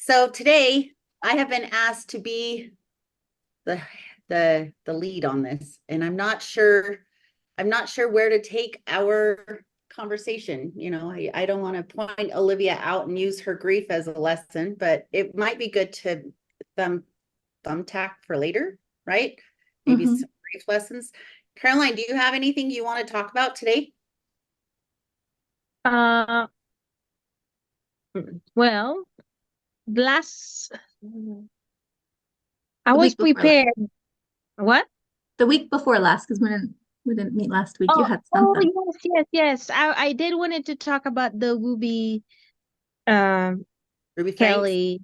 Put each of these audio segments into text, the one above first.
So today I have been asked to be the the lead on this, and I'm not sure where to take our conversation. I don't want to point Olivia out and use her grief as a lesson, but it might be good to thumbtack for later, right? Maybe hmm some grief lessons. Caroline, do you have anything you want to talk about today? Uh, well, last I The was week before last. prepared. What? The week before last, because we didn't meet last week. You Oh, had oh something. yes. I did wanted to talk about the Ruby, um, Ruby Franks? Kelly,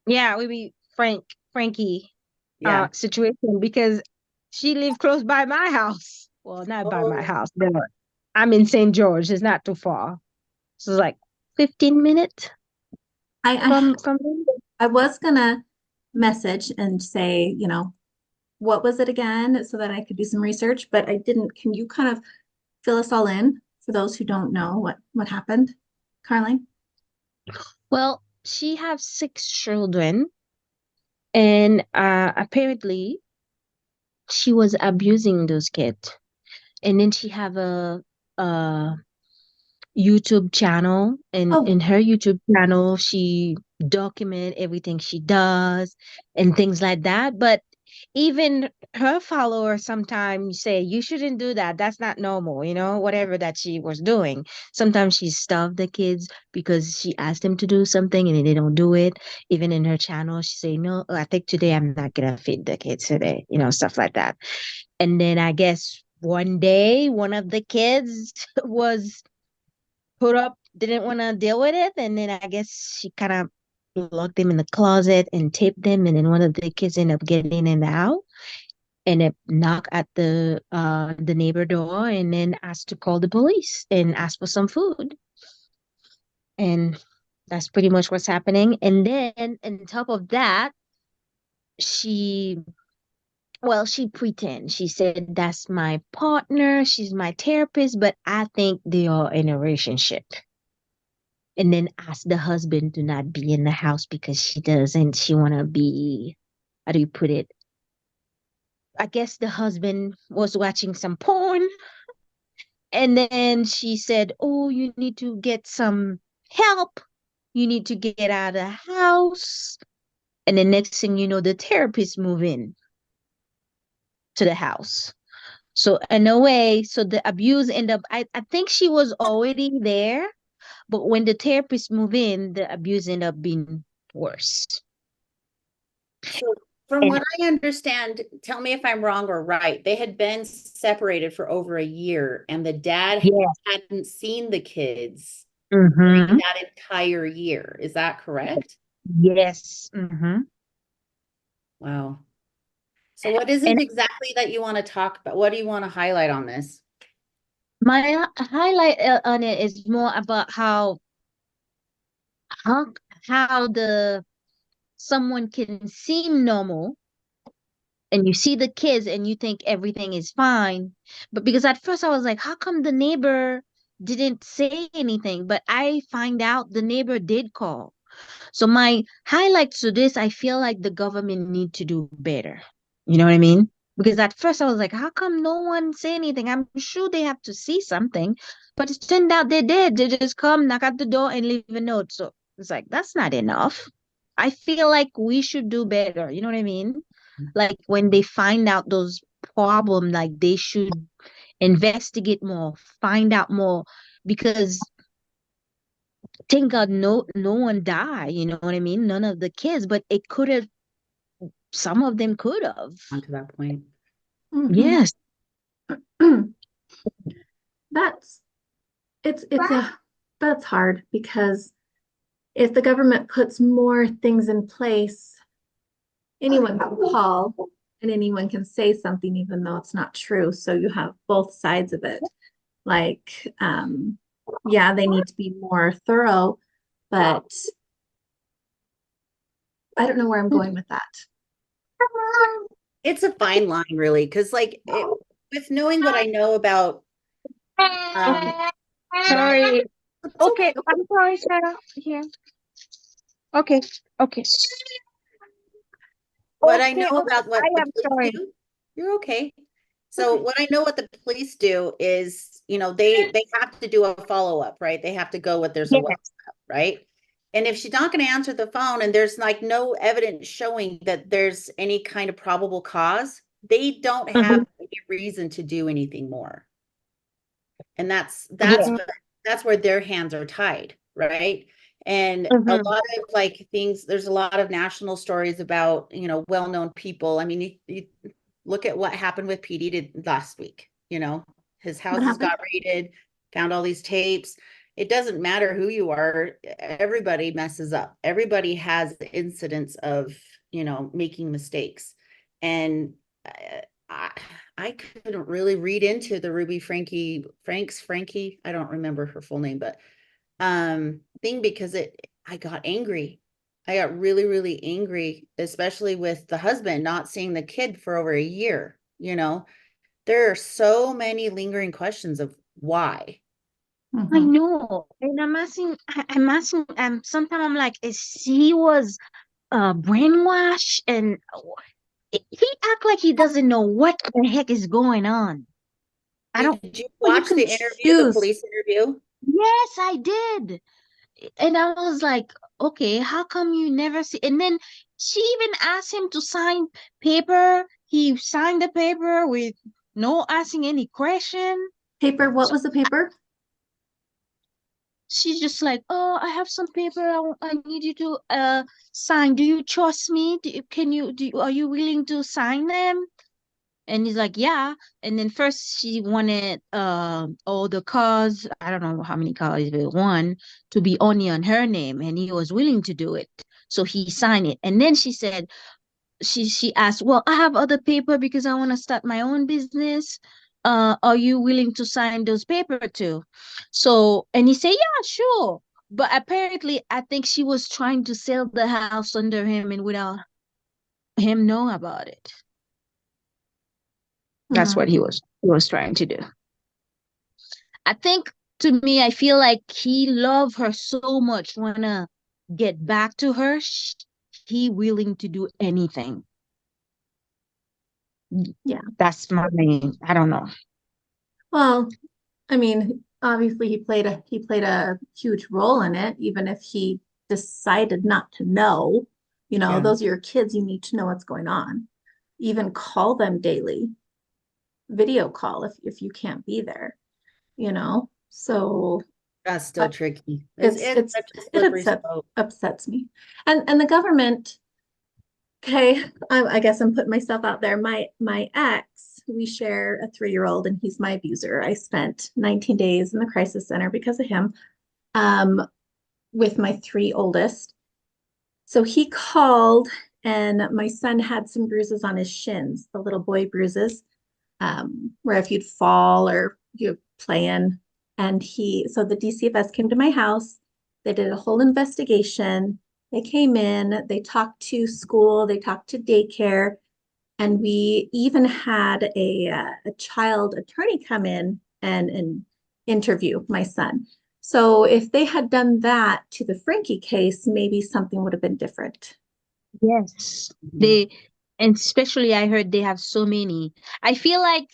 yeah, Ruby Frankie, Yeah. situation because she lived close by my house. Well, not by my Oh, house, but I'm in St. George. It's not too far. So it's like 15 minutes I from me. I was gonna message and say, what was it again, so that I could do some research, but I didn't. Can you kind of fill us all in for those who don't know what happened, Carly? Well, she has 6 children, and apparently she was abusing those kids. And then she have a YouTube channel, and Oh, in her YouTube channel, she document everything she does and things like that. But even her followers sometimes say you shouldn't do that. That's not normal, whatever that she was doing. Sometimes she stuffed the kids because she asked them to do something and they don't do it. Even in her channel, she say, "No, I think today I'm not gonna feed the kids today," stuff like that. And then I guess one day one of the kids was put up, didn't want to deal with it. And then I guess she kind of locked them in the closet and taped them. And then one of the kids ended up getting in the house and it knocked at the neighbor door and then asked to call the police and ask for some food. And that's pretty much what's happening. And then on top of that, she she pretend. She said that's my partner, she's my therapist, but I think they are in a relationship. And then ask the husband to not be in the house because she want to be, how do you put it? I guess the husband was watching some porn, and then she said, "Oh, you need to get some help. You need to get out of the house." And the next thing you know, the therapist move in to the house. So in a way, so the abuse end up, I think she was already there, but when the therapist move in, the abuse end up being worse. so from And what I understand, tell me if I'm wrong or right. They had been separated for over a year, and the dad yeah. hadn't seen the kids during Mm-hmm. that entire year. Is that correct? Yes. Mm-hmm. Wow. So what is And it exactly that you want to talk about? What do you want to highlight on this? my highlight on it is more about how how the someone can seem normal and you see the kids and you think everything is fine. But because at first I was like, how come the neighbor didn't say anything? But I find out the neighbor did call. So my highlights to this, I feel like the government need to do better. You know what I mean? Because at first I was like, how come no one say anything? I'm sure they have to see something. But it turned out they did. They just come, knock at the door, and leave a note. So it's like, that's not enough. I feel like we should do better. You know what I mean? Like when they find out those problems, like they should investigate more, find out more, because thank God no one died, you know what I mean? None of the kids, but it could have, some of them could have. On to that point. hmm Yes. that's it's a that's hard, because if the government puts more things in place, anyone can call and anyone can say something even though it's not true. So you have both sides of it. Like, yeah, they need to be more thorough, but I don't know where I'm going with that. It's a fine line, really, because with knowing what I know about um Sorry. it's Okay, okay. I'm sorry, Sarah. Here. Okay. Okay. What I Okay. know about I what the am police sorry. do, you're okay. So Okay. what I know what the police do is, they have to do a follow-up, right? They have to go with there's a Yes. WhatsApp, right? And if she's not going to answer the phone and there's like no evidence showing that there's any kind of probable cause, they don't Mhm. have any reason to do anything more. And Yeah. that's where their hands are tied, right? And a Mhm. lot of like things, there's a lot of national stories about, well-known people. I mean, you look at what happened with PD last week, his What houses happened? got raided, found all these tapes. It doesn't matter who you are, everybody messes up. Everybody has incidents of, making mistakes. And I, I couldn't really read into the Frankie, I don't remember her full name, but thing because I got angry. I got really, really angry, especially with the husband not seeing the kid for over a year. There are so many lingering questions of why. I Mm-hmm. know. And I'm asking, sometimes I'm like, is he was brainwashed and he act like he doesn't know what the heck is going on. I don't, Did you Were you watch the interview, the confused? police interview? yes, I did. And I was like, okay, how come you never see? And then she even asked him to sign paper. He signed the paper with no asking any question. Paper, what So was the paper? she's just like, oh, I have some paper. I need you to sign. Do you trust me? Are you willing to sign them? And he's like, yeah. And then first she wanted all the cars, I don't know how many cars, but one to be only on her name, and he was willing to do it. So he signed it. And then she said, she asked, well, I have other paper because I want to start my own business. Are you willing to sign those paper too? So, and he said, yeah, sure. But apparently, I think she was trying to sell the house under him and without him know about it. That's Hmm. what he was trying to do. I think, to me, I feel like he loved her so much, wanna get back to her. He willing to do anything. Yeah. That's my main. I don't know. Well, I mean, obviously he played a huge role in it, even if he decided not to know. Yeah. Those are your kids, you need to know what's going on. Even call them daily, video call if you can't be there, you know. So That's still uh, tricky. it's It's it's such a it slippery slope. upsets me. And the government, okay, I guess I'm putting myself out there. My ex, we share a 3-year-old, and he's my abuser. I spent 19 days in the crisis center because of him, um, with my 3 oldest. So he called, and my son had some bruises on his shins, the little boy bruises, where if you'd fall or you're playing. And so the DCFS came to my house. They did a whole investigation. They came in, they talked to school, they talked to daycare, and we even had a child attorney come in and interview my son. So if they had done that to the Frankie case, maybe something would have been different. Yes. Mhm. They, and especially I heard they have so many. I feel like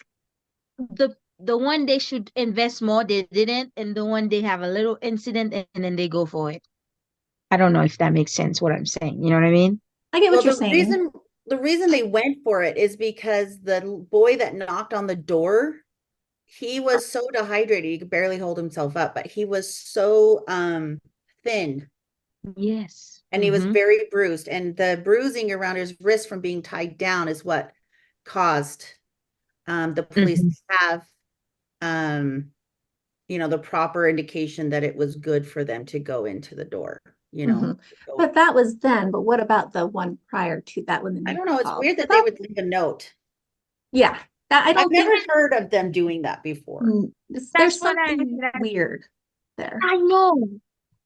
the one they should invest more, they didn't, and the one they have a little incident and then they go for it. I don't know if that makes sense what I'm saying. You know what I mean? I get Well, what you're saying. the reason they went for it is because the boy that knocked on the door, he was so dehydrated, he could barely hold himself up, but he was so thin Yes. and he was Mm-hmm. very bruised. And the bruising around his wrist from being tied down is what caused the police Mm-hmm. to have um, the proper indication that it was good for them to go into the door, you know. Mhm. So But that was then. But what about the one prior to that when the I don't neighbor know. It's called? weird that they That, would leave a note. yeah, that I I've don't never think heard of them doing that before. That's there's what something weird there. I know.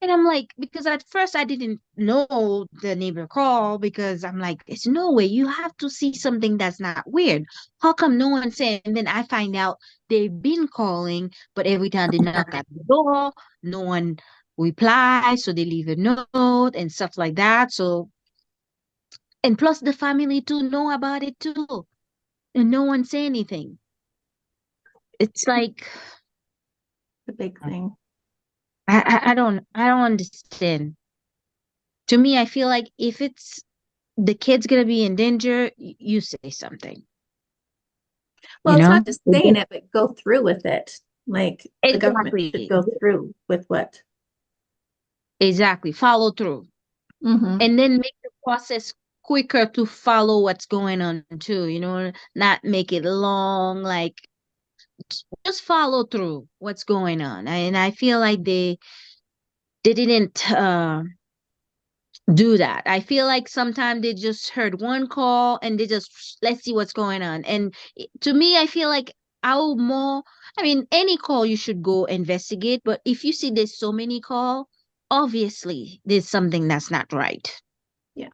And I'm like, because at first I didn't know the neighbor call because I'm like, there's no way you have to see something that's not weird. How come no one said? And then I find out they've been calling, but every time they knock at the door, no one reply, so they leave a note and stuff like that. So, and plus the family too know about it too, and no one say anything. It's like The big thing. I don't understand. To me, I feel like if it's the kid's gonna be in danger, you say something, Well, you it's know? not just saying it, but go through with it. Like the government should Exactly. go through with what. Exactly. Follow through. Mm-hmm. And then make the process quicker to follow what's going on too, not make it long, like just follow through what's going on. And I feel like they didn't do that. I feel like sometimes they just heard one call and they just let's see what's going on. And to me, I feel like how more, I mean, any call you should go investigate, but if you see there's so many call, obviously there's something that's not right. Yeah.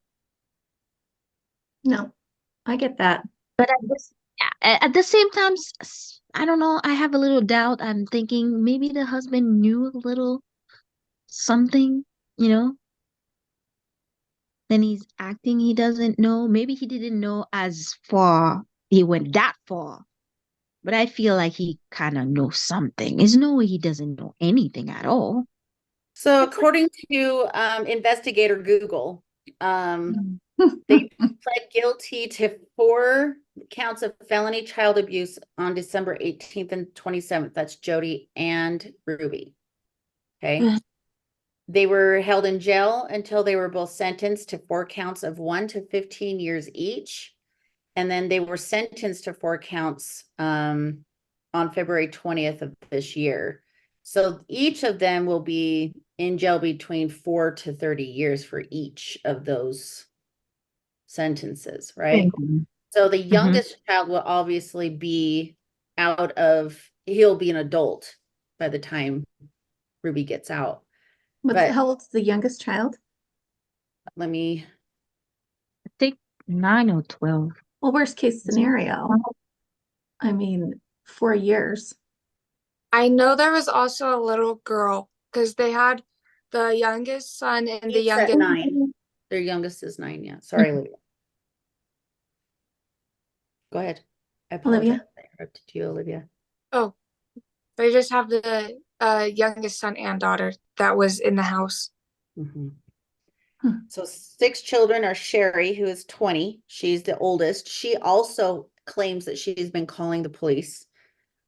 No, I get that. But at the same time, I don't know. I have a little doubt. I'm thinking maybe the husband knew a little something, you know, then he's acting he doesn't know. Maybe he didn't know as far, he went that far. But I feel like he kind of knows something. There's no way he doesn't know anything at all. So according to investigator Google, they pled guilty to 4 counts of felony child abuse on December 18th and 27th. That's Jody and Ruby. Okay. They were held in jail until they were both sentenced to 4 counts of 1 to 15 years each. And then they were sentenced to 4 counts on February 20th of this year. So each of them will be in jail between 4 to 30 years for each of those sentences, right? So the youngest child will obviously be he'll be an adult by the time Ruby gets out. But How old's the youngest child? let me, I think 9 or 12. Well, worst case scenario, I mean, 4 years. I know there was also a little girl because they had the youngest son and the each at youngest. 9. Their youngest is 9, yeah. Sorry, Olivia. Go ahead. I apologize. Olivia? I interrupted you, Olivia. Oh, they just have the youngest son and daughter that was in the house. Mhm. Hmm. So 6 children are Sherry, who is 20. She's the oldest. She also claims that she's been calling the police.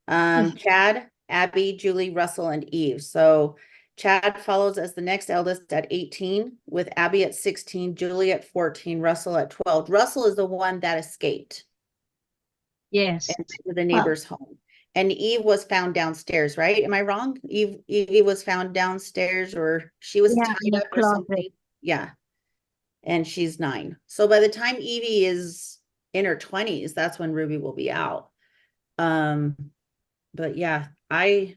Chad, Abby, Julie, Russell, and Eve. So Chad follows as the next eldest at 18, with Abby at 16, Julie at 14, Russell at 12. Russell is the one that escaped Yes. to the neighbor's home. And Eve was found downstairs, right? Am I wrong? Eve was found downstairs, or she was Yeah, tied in the up or closet. something. Yeah. And she's 9. So by the time Evie is in her 20s, that's when Ruby will be out. But yeah, I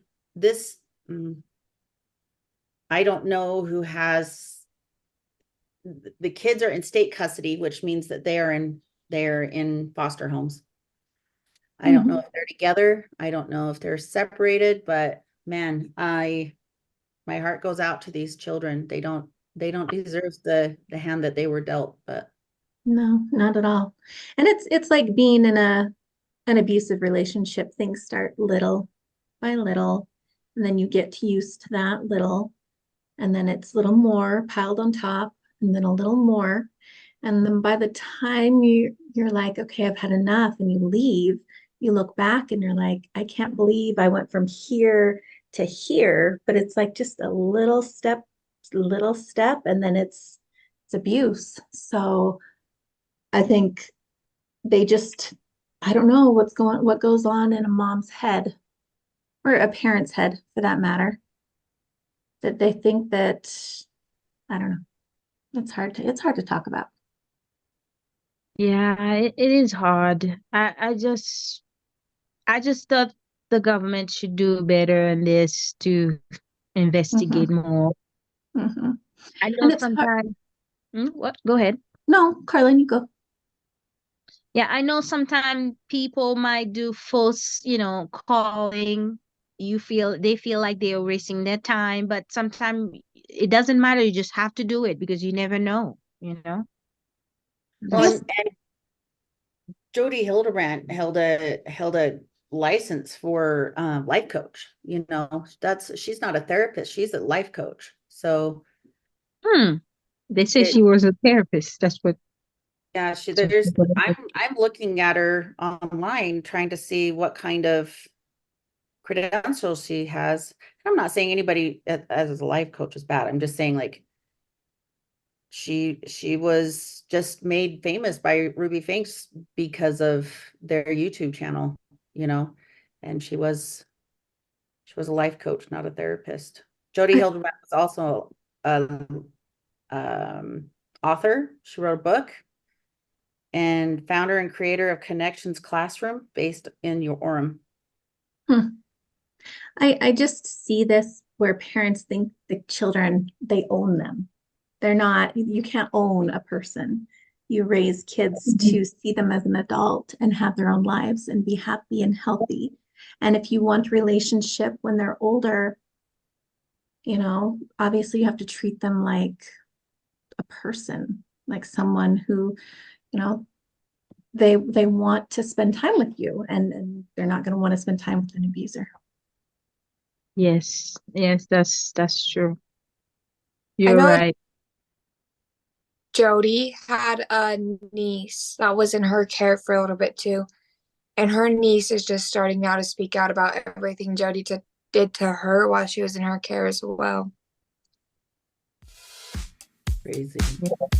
don't know who has, the kids are in state custody, which means that they're in foster homes. I don't know if they're together. I don't know if they're separated, but man, my heart goes out to these children. They don't deserve the hand that they were dealt, but No, not at all. And it's like being in an abusive relationship. Things start little by little, and then you get used to that little, and then it's a little more piled on top, and then a little more. And then by the time you're like, okay, I've had enough, and you leave, you look back and you're like, I can't believe I went from here to here. But it's like just a little step, and then it's abuse. So I think they just, I don't know what goes on in a mom's head or a parent's head for that matter, that they think that, I don't know. It's hard to talk about. Yeah, it is hard. I just thought the government should do better in this to investigate more. Mm-hmm. I And know it's hard. sometimes, what? Go ahead. No, Carlin, you go. Yeah, I know sometimes people might do false, calling. They feel like they're wasting their time, but sometimes it doesn't matter. You just have to do it because you never know, you know? Well, That's- and Jody Hildebrand held a license for life coach. You know, she's not a therapist, she's a life coach. So hmm. They say it, she was a therapist. That's what. yeah, That's what I'm looking at her online trying to see what kind of credentials she has. I'm not saying anybody as a life coach is bad. I'm just saying like she was just made famous by Ruby Finks because of their YouTube channel, you know, and she was a life coach, not a therapist. Jody I- Hildebrand was also a author. She wrote a book and founder and creator of Connections Classroom based in Orem. I just see this where parents think the children, they own them. They're not, you can't own a person. You raise kids to see them as an adult and have their own lives and be happy and healthy. And if you want relationship when they're older, you know, obviously you have to treat them like a person, like someone who, you know, they want to spend time with you and they're not going to want to spend time with an abuser. Yes, yes, that's true. I You're know right. Jody had a niece that was in her care for a little bit too. And her niece is just starting now to speak out about everything Jody did to her while she was in her care as well. Crazy. Yeah.